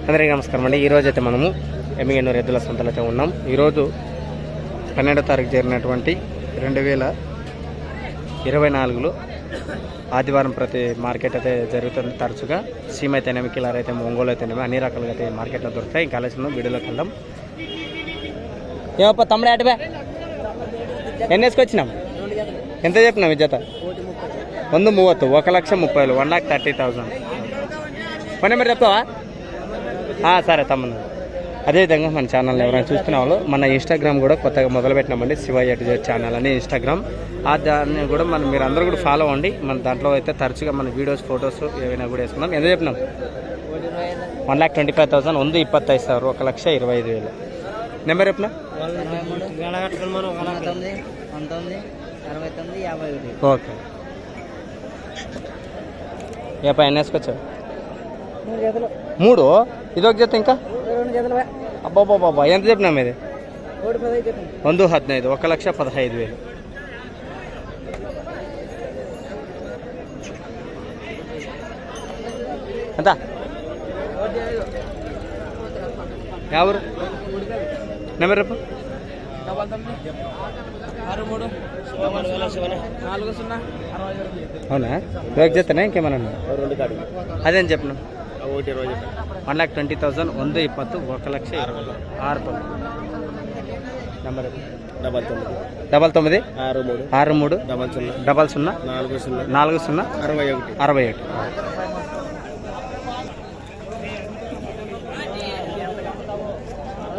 అందరికీ నమస్కారం అండి. ఈరోజు అయితే మనము ఎమ్మిగనూరు ఎద్దుల సంతలో అయితే ఉన్నాం. ఈరోజు 12వ తారీఖు జరిగినటువంటి 2024లో ఆదివారం ప్రతి మార్కెట్ అయితే జరుగుతుంది. తరచుగా సీమ అయితేనేమి, కిలార్ అయితే, ఒంగోలు అయితేనేమి అన్ని రకాలుగా అయితే మార్కెట్లో దొరుకుతాయి. ఇంకా ఆలోచన వీడియోలోకి వెళ్దాం. ఏమప్ప తమ్ముడు అటువే ఎన్ని వేసుకొచ్చినాం? ఎంత చెప్పినాం ఈ జత? 130, 1,30,000, 1,30,000. పని నెంబర్ చెప్తావా? సరే తమ్ముడు. అదేవిధంగా మన ఛానల్ ఎవరైనా చూస్తున్న వాళ్ళు మన ఇన్స్టాగ్రామ్ కూడా కొత్తగా మొదలుపెట్టినామండి, శివయ్య ఛానల్ అని ఇన్స్టాగ్రామ్. దాన్ని కూడా మీరు అందరూ కూడా ఫాలో అవ్వండి. మన దాంట్లో అయితే తరచుగా మన వీడియోస్, ఫొటోస్ ఏవైనా కూడా వేసుకున్నాం. ఎంత చెప్పినాం? 1,25,000, 1,25,000, 1,25,000. నెంబర్ చెప్పినా? ఓకే. ఏ పైన వేసుకొచ్చావు? 3. ఇది ఒక జత, ఇంకా అబ్బాబాబా. ఎంత చెప్పినా మీది? 1,15,000, 1,15,000. ఎంత? ఎవరు నెంబర్ రేపు? అవునా? ఇవాళ చెప్తానా ఇంకేమన్నా? అదేం చెప్పిన? 1,20,000, 120, 1,20,000. నెంబర్ 99 63 00 40 61.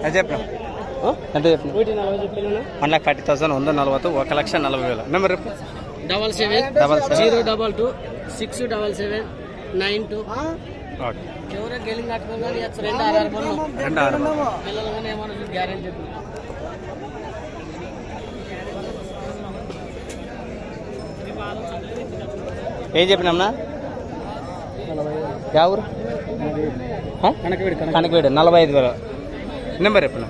అది చెప్పిన? ఎంత చెప్పిన? 1,40,000, 140, 1,40,000. నెంబర్ రేపు? 77 022 677 92. ఓకే. ఏం చెప్పినామన్నా? ఎవరు? కనకవేడు. 45,000. నెంబర్ చెప్పినా?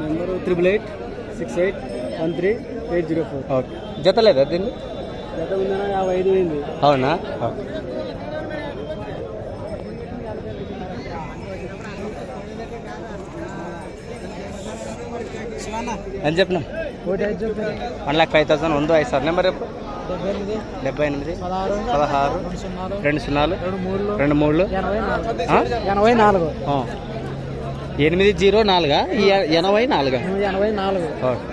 Number 886813 okay. జత లేదా దీన్ని? జత ఉందన్నా 55 అయింది. అవునా? ఓకే. ఎంత చెప్పినా? 1,05,000, 105,000. నెంబర్ చెప్పు? 78 16 20 23 84. 804. 84. ఓకే.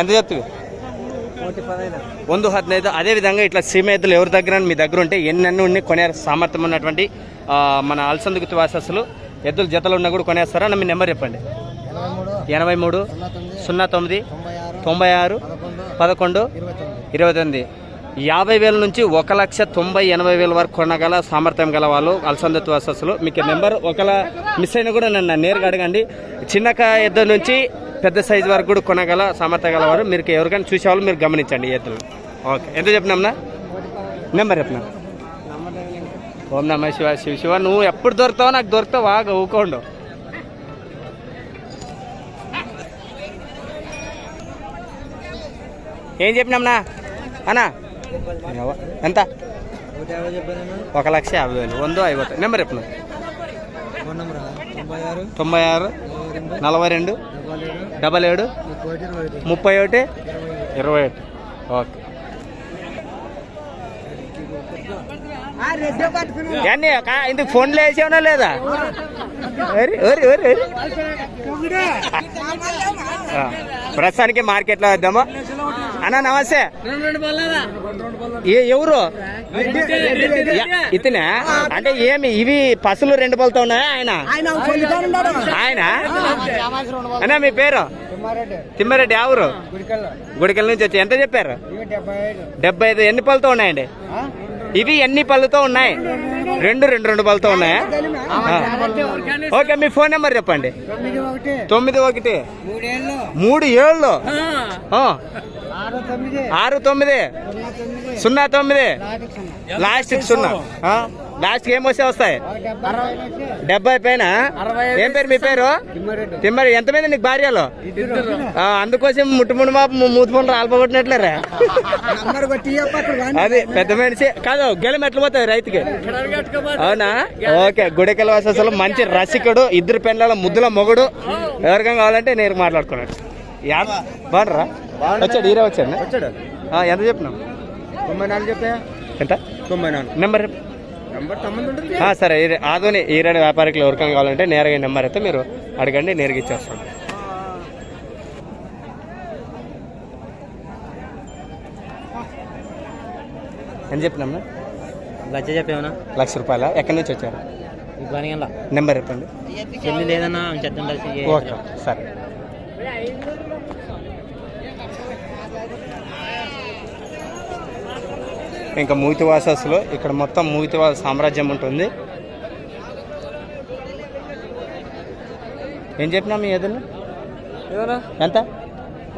ఎంత చెప్తుంది? 115. అదేవిధంగా ఇట్లా సీమ ఎద్దులు ఎవరి దగ్గర మీ దగ్గర ఉంటే ఎన్ని ఉండి కొనే సామర్థ్యం ఉన్నటువంటి మన అలసందుకు వాసస్సులు ఎద్దులు జతలు ఉన్నా కూడా కొనేస్తారా? మీ నెంబర్ చెప్పండి. 83 09 96 11 29. 50,000 నుంచి 1,90,000 వరకు కొనగల సామర్థ్యం గల వాళ్ళు అలసందుకు వాసస్సులు. మీకు నెంబర్ ఒకవేళ మిస్ అయినా కూడా నన్ను నేరుగా అడగండి. చిన్నక ఎద్దు నుంచి పెద్ద సైజు వరకు కూడా కొనగల సామర్థ్యం గలవారు. మీరు ఎవరికైనా చూసేవాళ్ళు మీరు గమనించండి ఎద్దులు. ఓకే. ఎంత చెప్పినాంనా? నెంబర్ చెప్పినా? ఓం నమ శివ. శివ నువ్వు ఎప్పుడు దొరుకుతావో నాకు దొరుకుతావు. బాగా ఊకోండు. ఏం చెప్పినాంనా అన్నా? ఎంత? 1,50,000, 150. నెంబర్ చెప్పిన? 96 42 77 31 21. ఓకే. ఇందుకు ఫోన్లో వేసేవనా లేదా? ప్రస్తుతానికి మార్కెట్లో వద్దాము. అన్నా నమస్తే. ఎవరు ఇతనే? అంటే ఏమి ఇవి పసులు 2 పళ్ళతో ఉన్నాయా? ఆయన అన్నా మీ పేరు? తిమ్మారెడ్డి. ఎవరు? గుడికల్ నుంచి వచ్చి. ఎంత చెప్పారు? 75. ఎన్ని పళ్ళతో ఉన్నాయండి ఇవి? ఎన్ని పళ్ళతో ఉన్నాయి? 2 పళ్ళతో ఉన్నాయా? ఓకే. మీ ఫోన్ నెంబర్ చెప్పండి. 91 37 69 09 లాస్ట్ 0 లాస్ట్ ఏం వస్తాయి 70 పైన. ఏం పేరు మీ పేరు? తిమ్మరి. ఎంతమంది నీకు భార్యలో? అందుకోసం ముట్టుముండు మా మూతుముండు రాలిపోగొట్టినట్లేరా? అది పెద్ద మనిషి కాదు. గెలం ఎట్లా పోతాయి రైతుకి? అవునా? ఓకే. గుడికల వాసలు మంచి రసికుడు, ఇద్దరు పెళ్ళ ముద్దుల మొగుడు. ఎవరికైనా కావాలంటే నేను మాట్లాడుకున్నాడు. బాగుండరా? వచ్చాడు హీరో వచ్చాడు. ఎంత చెప్పినాం? 94 చెప్పా. ఎంత? 94 నెంబర్ సరే. ఆదోని ఈరాని వ్యాపారికులు ఎవరికైనా కావాలంటే నేరుగా నెంబర్ అయితే మీరు అడగండి, నేరుగా ఇచ్చేస్తాం. ఎంత చెప్పినామా? లక్ష చెప్పేమన్నా? ₹1,00,000. ఎక్కడి నుంచి వచ్చారు? నెంబర్ చెప్పండి. లేదన్నా ఓకే సరే. ఇంకా మూతివాసస్లో ఇక్కడ మొత్తం మూతివాస సామ్రాజ్యం ఉంటుంది. ఏం చెప్పినా మీ ఎదురు ఎంత?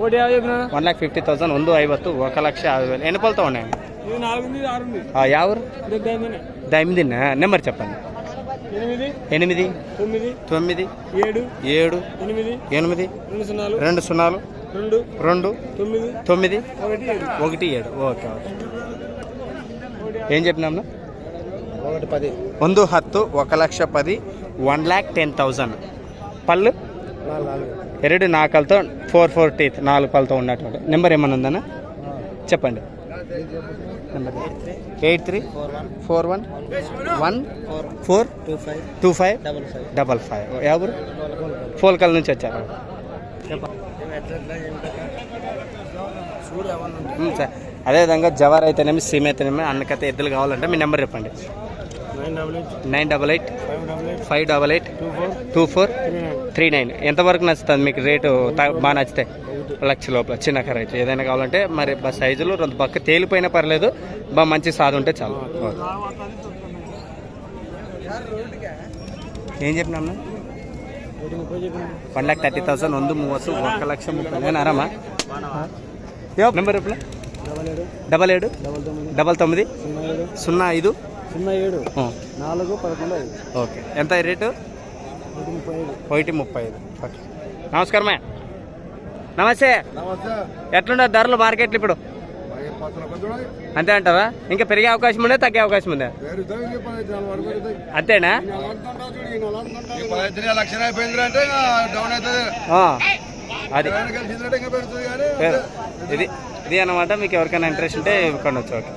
1,50,000. 150 1,50,000. ఎన్ని పళ్ళతో ఉన్నాయి? ఎవరు? దైమిదిన్నా. నెంబర్ చెప్పండి. 8 9 7 7 8 2 0 2 9 1 7. Okay okay. ఏం చెప్పినాము? 110 1,10 1,10,000. పళ్ళు 2 నాకలతో 4 టీత్ 4 పళ్ళతో ఉన్నటువంటి. నెంబర్ ఏమన్నా ఉందన్నా చెప్పండి. నెంబర్ 8341142555. ఎవరు? పోల్కల్ నుంచి వచ్చారు. సార్ అదేవిధంగా జవార్ అయితేనేమి, సీమ్ అయితేనేమి, అన్నకైతే ఎద్దులు కావాలంటే మీ నెంబర్ చెప్పండి. 988 588 2439. ఎంతవరకు నచ్చుతుంది మీకు? రేటు బాగా నచ్చితే 1,00,000 లోపల చిన్న కర్ర అయితే ఏదైనా కావాలంటే మరి సైజులు 2 పక్క తేలిపోయినా పర్లేదు, బాగా మంచి సాదు ఉంటే చాలు. ఏం చెప్పినా? 1,30,000. 130 1,30,000. నేను ఆరామా? నెంబర్ ఎప్పుడు? 77 99 05 07 ఓకే. ఎంత రేటు? 135. ఓకే. నమస్కారమే. నమస్తే. ఎట్లుండే ధరలు మార్కెట్లు ఇప్పుడు? అంతే అంటారా? ఇంకా పెరిగే అవకాశం ఉందా, తగ్గే అవకాశం ఉందా? అంతేనా? అది ఇది అన్నమాట. మీకు ఎవరికైనా ఇంట్రెస్ట్ ఉంటే కొనవచ్చు. ఓకే.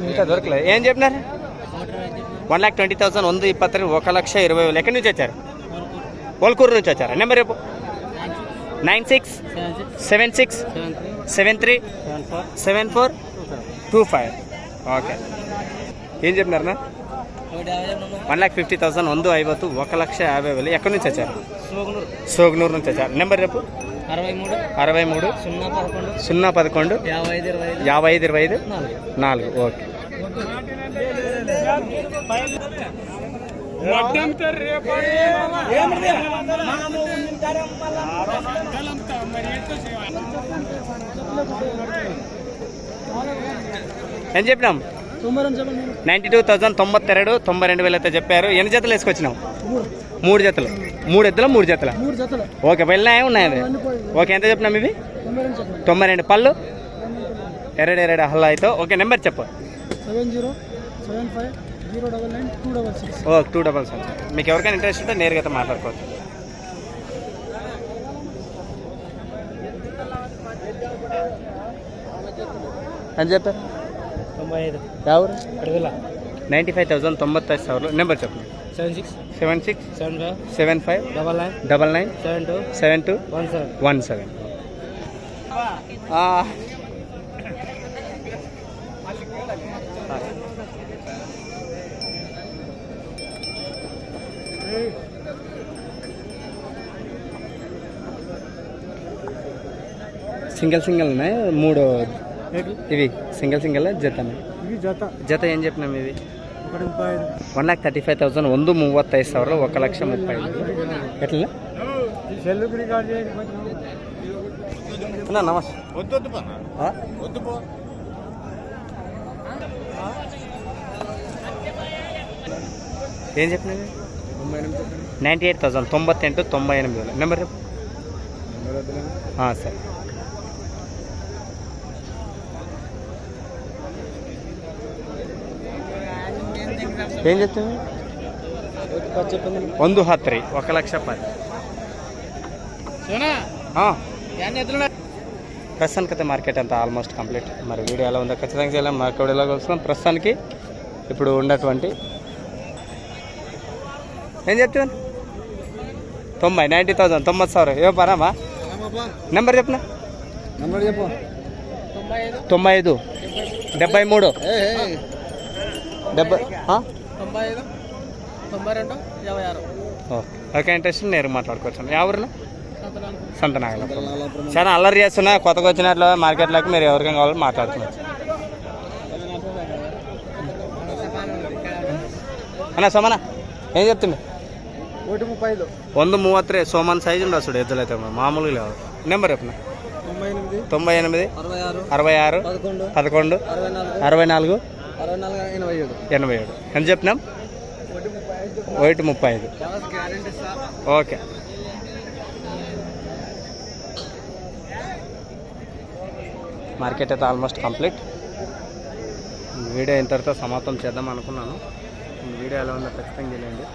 ఇంకా దొరకలేదు. ఏం చెప్పినారు? 1,20,000. 120 1,20,000. ఎక్కడి నుంచి వచ్చారు? ఓల్కూరు నుంచి వచ్చారా? నెంబర్ రేపు 96 76 73 74 25. ఓకే. ఏం చెప్పినారన్నా? 1,50,000. 150 1,50,000. ఎక్కడి నుంచి వచ్చారు? సోగనూరు నుంచి వచ్చారు. నెంబర్ రేపు 63 011 55 24. ఓకే. ఏం చెప్పినాం? 92,000. 92,000 అయితే చెప్పారు. ఎన్ని జతలు వేసుకొచ్చినాం? 3 జతలు. 3 ఎద్దులు 3 జతలు. ఓకే. వెళ్ళినాయే ఉన్నాయి అది. ఓకే. ఎంత చెప్పినాం ఇవి? 92. పళ్ళు 2 హల్లా అయితే. ఓకే. నెంబర్ చెప్పు. 266. మీకు ఎవరికైనా ఇంట్రెస్ట్ ఉంటే నేరుగా అయితే మాట్లాడుకోవచ్చు. అని చెప్పారు. 95 ఎవరు? 95,000. 95,000. నెంబర్ చెప్పండి. 76 76 75 75 99 99 72 17. సింగిల్ ఉన్నాయి. 3 ఇవి సింగిల్ జతనే ఇది జత జత ఏం చెప్పినాం ఇవి 135 1,35,000 ಒಂದು 35,000 1,35,000 ఎట్లా సెల్లుకి రికార్డ్ చేయండి అన్నా నమస్తే ఏం చెప్పినవి 98,000 98,000 నెంబర్ చెప్పు సరే ఏం చెప్తుంది 1,10,000 1,10,000 ప్రస్తుతానికైతే మార్కెట్ అంతా ఆల్మోస్ట్ కంప్లీట్. మరి వీడియో ఎలా ఉందో ఖచ్చితంగా చేయాలి. మార్కెట్ ఎలా వస్తున్నాం ప్రస్తుతానికి ఇప్పుడు ఉన్నటువంటి ఏం చెప్తాను 90,000 90,000 ఏం పరామా నెంబర్ చెప్పిన 95 73 ఓకే ఇంట్రెస్ట్ నేను మాట్లాడుకోవచ్చు. ఎవరు సంతనాగలపురం చాలా అల్లరి చేస్తున్నా కొత్తగా వచ్చినట్లు మార్కెట్లోకి మీరు ఎవరికైనా కావాలో మాట్లాడుతున్నారు అన్న సోమన ఏం చెప్తుంది 1,35 సోమన్ సైజు ఉండదు చూడు ఎద్దులు అయితే మామూలుగా లేవు. నెంబర్ చెప్పిన 98 66 11 64 87 ఎంత చెప్పినాం 1,35 ఓకే. మార్కెట్ అయితే ఆల్మోస్ట్ కంప్లీట్. వీడియో ఇంతటితో సమాప్తం చేద్దాం అనుకున్నాను. వీడియో ఎలా ఉందో ఖచ్చితంగా చేయండి.